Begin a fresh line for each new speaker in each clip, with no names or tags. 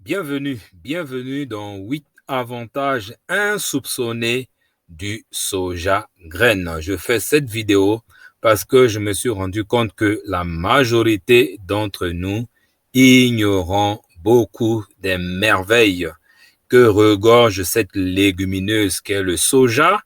Bienvenue dans 8 avantages insoupçonnés du soja graine. Je fais cette vidéo parce que je me suis rendu compte que la majorité d'entre nous ignorons beaucoup des merveilles que regorge cette légumineuse qu'est le soja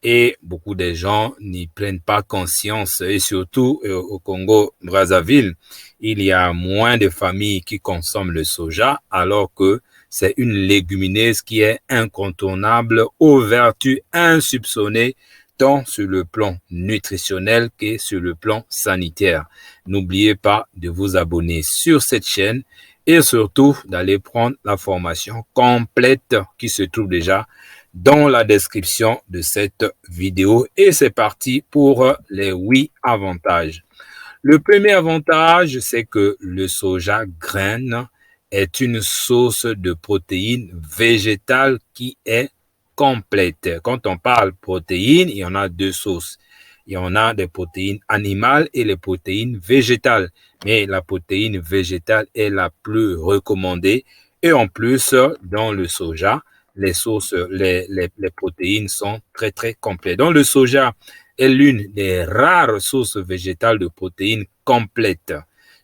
et beaucoup de gens n'y prennent pas conscience et surtout au Congo-Brazzaville, il y a moins de familles qui consomment le soja alors que c'est une légumineuse qui est incontournable aux vertus insoupçonnées tant sur le plan nutritionnel que sur le plan sanitaire. N'oubliez pas de vous abonner sur cette chaîne et surtout d'aller prendre la formation complète qui se trouve déjà dans la description de cette vidéo. Et c'est parti pour les 8 avantages. Le premier avantage, c'est que le soja graine est une source de protéines végétales qui est complète. Quand on parle protéines, il y en a deux sources. Il y en a des protéines animales et les protéines végétales. Mais la protéine végétale est la plus recommandée. Et en plus, dans le soja, les protéines sont très complètes. Donc, le soja est l'une des rares sources végétales de protéines complètes,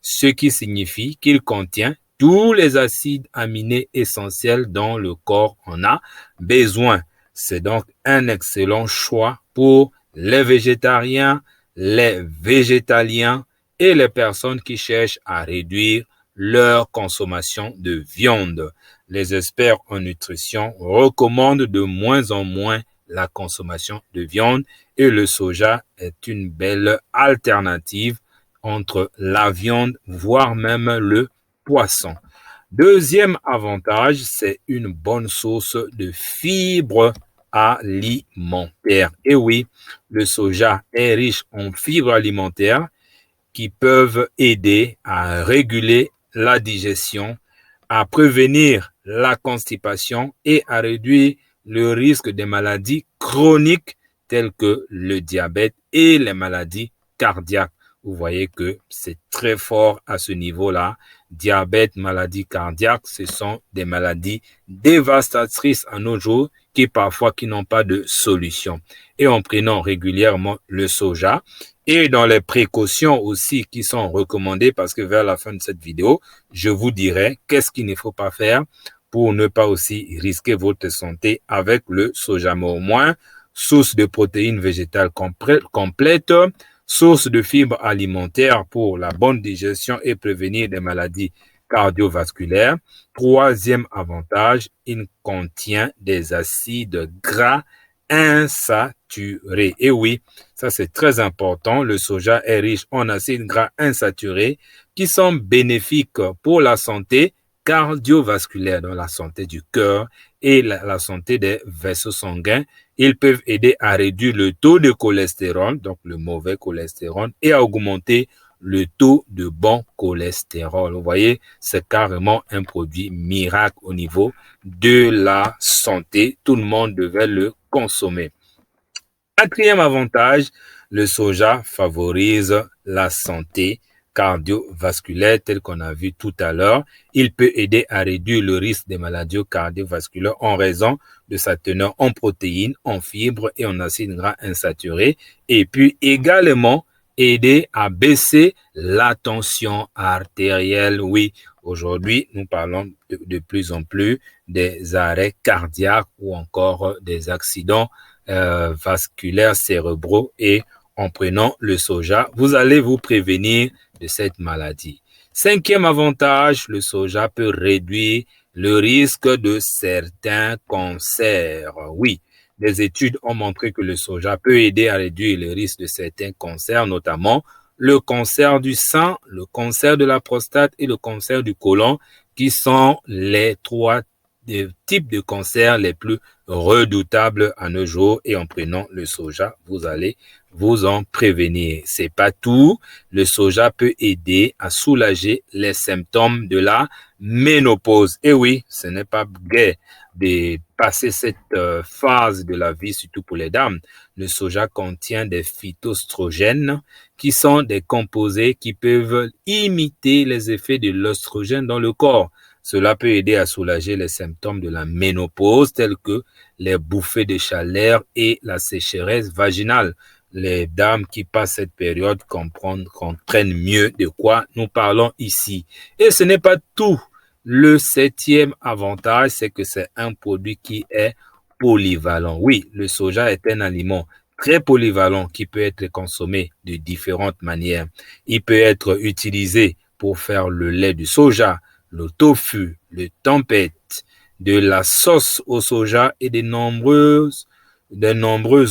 ce qui signifie qu'il contient tous les acides aminés essentiels dont le corps en a besoin. C'est donc un excellent choix pour les végétariens, les végétaliens et les personnes qui cherchent à réduire leur consommation de viande. Les experts en nutrition recommandent de moins en moins la consommation de viande et le soja est une belle alternative entre la viande, voire même le poisson. Deuxième avantage, c'est une bonne source de fibres alimentaires. Et oui, le soja est riche en fibres alimentaires qui peuvent aider à réguler la digestion, à prévenir la constipation et à réduire le risque des maladies chroniques telles que le diabète et les maladies cardiaques. Vous voyez que c'est très fort à ce niveau-là. Diabète, maladies cardiaques, ce sont des maladies dévastatrices à nos jours qui n'ont pas de solution. Et en prenant régulièrement le soja et dans les précautions aussi qui sont recommandées parce que vers la fin de cette vidéo, je vous dirai qu'est-ce qu'il ne faut pas faire pour ne pas aussi risquer votre santé avec le soja. Mais au moins, source de protéines végétales complètes, source de fibres alimentaires pour la bonne digestion et prévenir des maladies cardiovasculaires. Troisième avantage, il contient des acides gras insaturés. Et oui, ça c'est très important. Le soja est riche en acides gras insaturés qui sont bénéfiques pour la santé cardiovasculaire, dans la santé du cœur et la santé des vaisseaux sanguins. Ils peuvent aider à réduire le taux de cholestérol, donc le mauvais cholestérol, et à augmenter le taux de bon cholestérol. Vous voyez, c'est carrément un produit miracle au niveau de la santé. Tout le monde devait le consommer. Quatrième avantage, le soja favorise la santé cardiovasculaire tel qu'on a vu tout à l'heure. Il peut aider à réduire le risque des maladies cardiovasculaires en raison de sa teneur en protéines, en fibres et en acides gras insaturés. Et puis également aider à baisser la tension artérielle. Oui, aujourd'hui, nous parlons de plus en plus des arrêts cardiaques ou encore des accidents vasculaires cérébraux et en prenant le soja, vous allez vous prévenir de cette maladie. Cinquième avantage, le soja peut réduire le risque de certains cancers. Oui, des études ont montré que le soja peut aider à réduire le risque de certains cancers, notamment le cancer du sein, le cancer de la prostate et le cancer du côlon, qui sont les trois types de cancers les plus redoutables à nos jours. Et en prenant le soja, vous allez vous en prévenir. C'est pas tout. Le soja peut aider à soulager les symptômes de la ménopause. Et oui, ce n'est pas gai de passer cette phase de la vie, surtout pour les dames. Le soja contient des phytoestrogènes qui sont des composés qui peuvent imiter les effets de l'œstrogène dans le corps. Cela peut aider à soulager les symptômes de la ménopause tels que les bouffées de chaleur et la sécheresse vaginale. Les dames qui passent cette période comprennent mieux de quoi nous parlons ici. Et ce n'est pas tout. Le 7e avantage, c'est que c'est un produit qui est polyvalent. Oui, le soja est un aliment très polyvalent qui peut être consommé de différentes manières. Il peut être utilisé pour faire le lait du soja, le tofu, le tempeh, de la sauce au soja et de nombreux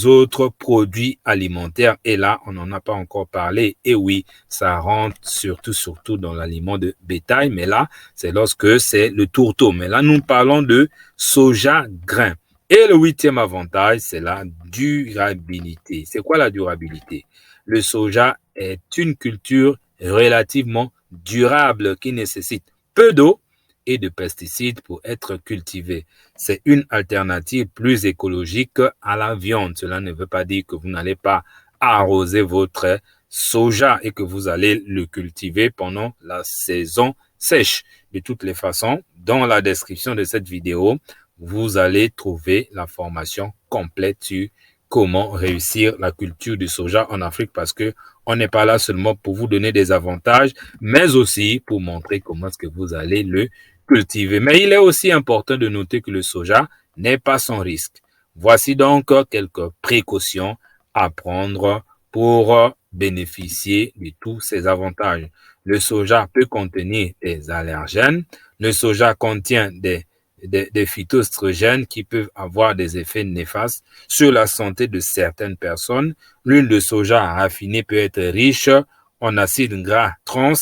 autres produits alimentaires. Et là, on n'en a pas encore parlé. Et oui, ça rentre surtout dans l'aliment de bétail. Mais là, c'est lorsque c'est le tourteau. Mais là, nous parlons de soja grain. Et le 8e avantage, c'est la durabilité. C'est quoi la durabilité? Le soja est une culture relativement durable qui nécessite peu d'eau et de pesticides pour être cultivée. C'est une alternative plus écologique à la viande. Cela ne veut pas dire que vous n'allez pas arroser votre soja et que vous allez le cultiver pendant la saison sèche. De toutes les façons, dans la description de cette vidéo, vous allez trouver la formation complète sur comment réussir la culture du soja en Afrique parce que on n'est pas là seulement pour vous donner des avantages, mais aussi pour montrer comment est-ce que vous allez le cultiver. Mais il est aussi important de noter que le soja n'est pas sans risque. Voici donc quelques précautions à prendre pour bénéficier de tous ces avantages. Le soja peut contenir des allergènes. Le soja contient des phytoestrogènes qui peuvent avoir des effets néfastes sur la santé de certaines personnes. L'huile de soja raffinée peut être riche en acides gras trans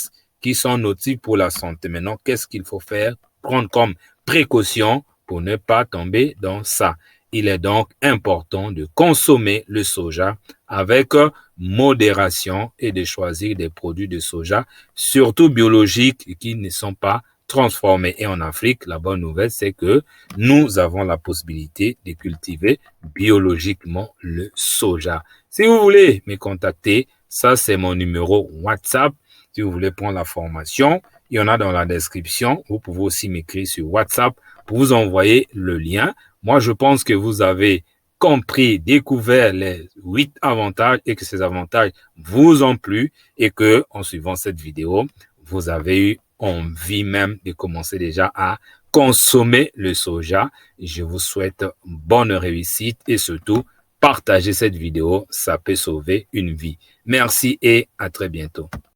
qui sont nocifs pour la santé. Maintenant, qu'est-ce qu'il faut faire? Prendre comme précaution pour ne pas tomber dans ça. Il est donc important de consommer le soja avec modération et de choisir des produits de soja, surtout biologiques, qui ne sont pas transformés. Et en Afrique, la bonne nouvelle, c'est que nous avons la possibilité de cultiver biologiquement le soja. Si vous voulez me contacter, ça c'est mon numéro WhatsApp. Si vous voulez prendre la formation, il y en a dans la description. Vous pouvez aussi m'écrire sur WhatsApp pour vous envoyer le lien. Moi, je pense que vous avez compris, découvert les 8 avantages et que ces avantages vous ont plu et que, en suivant cette vidéo, vous avez eu envie même de commencer déjà à consommer le soja. Je vous souhaite bonne réussite et surtout, partagez cette vidéo, ça peut sauver une vie. Merci et à très bientôt.